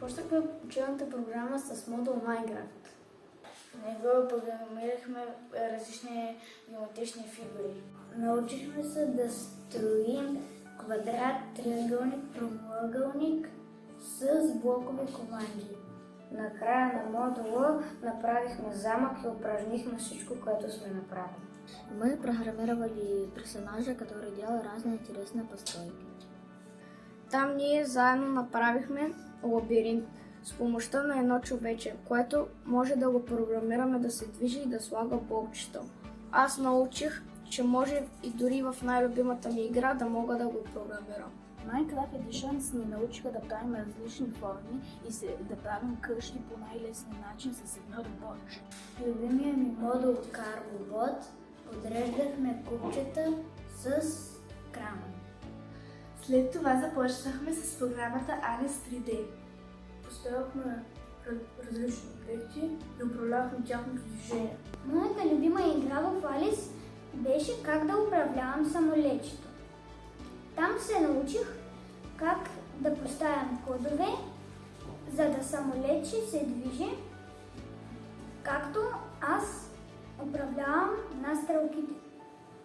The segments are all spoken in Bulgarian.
Започнахме учебната програма с модул Minecraft. В него програмирахме различни геометрични фигури. Научихме се да строим квадрат, триъгълник, правоъгълник с блокови команди. Накрая на модула направихме замък и упражнихме всичко, което сме направили. Мы программировали персонажа, который делал разные интересные постройки. Там ние заедно направихме лабиринт с помощта на едно човече, което може да го програмираме да се движи и да слага блокчета. Аз научих, че може и дори в най-любимата ми игра да мога да го програмирам. Minecraft Editions ни научиха да правим различни форми и да правим къщи по най-лесния начин с едно роботче. Любимия ми модул Carbobot подреждахме купчета с крана. След това започнахме с програмата Alice 3D. Поставяхме различни обекти и управлявахме тяхното движение. Моята любима игра в Alice беше как да управлявам самолетчето. Там се научих как да поставям кодове, за да самолетче се движи, както аз управлявам на стрелките.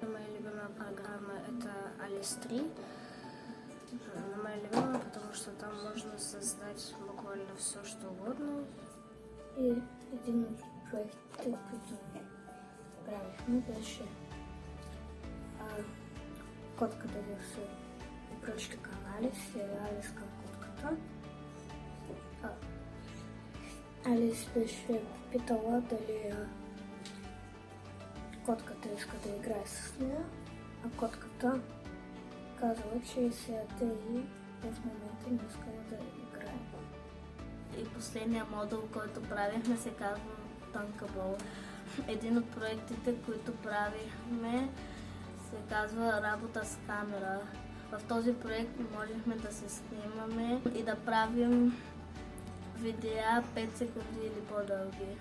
Моя любимая программа это Alice 3. Она моя любимая, потому что там можно создать буквально все, что угодно. И един от проектите, които правихме, беше котката да се обръща към Алис и Алис към котката. Алис беше питала дали котката иска да играе с нея, а котката казала, че сега и в момента не искала да играе. И последния модул, който правихме, се казва Tankable. Един от проектите, които правихме, се казва работа с камера. В този проект можехме да се снимаме и да правим видеа 5 секунди или по-дълги.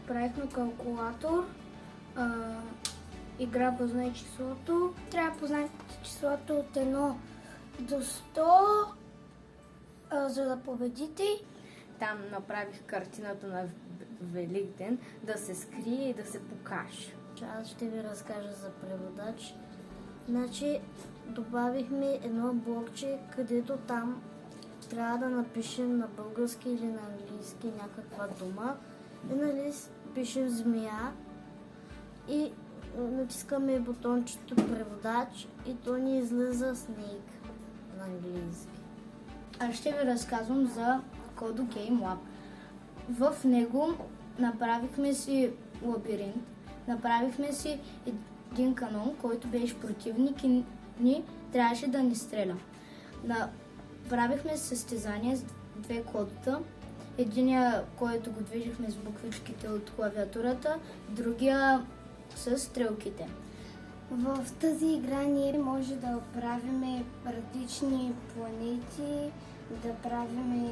Правихме калкулатор, игра познай числото. Трябва да познаете числото от 1 до 100, за да победите. Там направих картината на Великден да се скрие и да се покаже. Аз ще ви разкажа за преводач. Значи, добавихме едно блокче, където там трябва да напишем на български или на английски някаква дума. И нали пишем змия и натискаме бутончето преводач и то ни излиза Snake на английски. Аз ще ви разказвам за Kodo Game Lab. В него направихме си лабиринт, направихме си един канон, който беше противник и ни трябваше да ни стреля. Направихме състезание с две кодата. Единия, който го движихме с буквичките от клавиатурата, другия с стрелките. В тази игра ние може да правим различни планети, да правим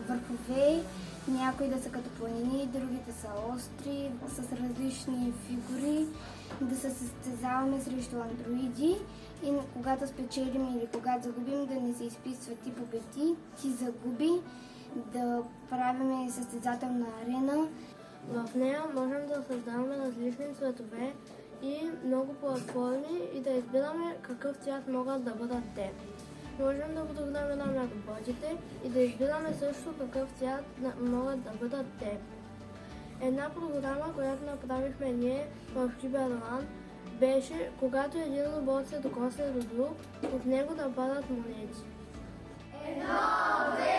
върхове, някои да са като планини, другите са остри, с различни фигури, да се състезаваме срещу андроиди и когато спечелим или когато загубим, да не се изписва ти победи, ти загуби, да правим състезателна арена. В нея можем да създаваме различни цветове и много платформи и да избираме какъв цвят могат да бъдат те. Можем да програмираме роботите и да избираме също какъв цвят могат да бъдат те. Една програма, която направихме ние в Cyberland, беше когато един робот се докосне до друг, от него да падат монети. 1, 2,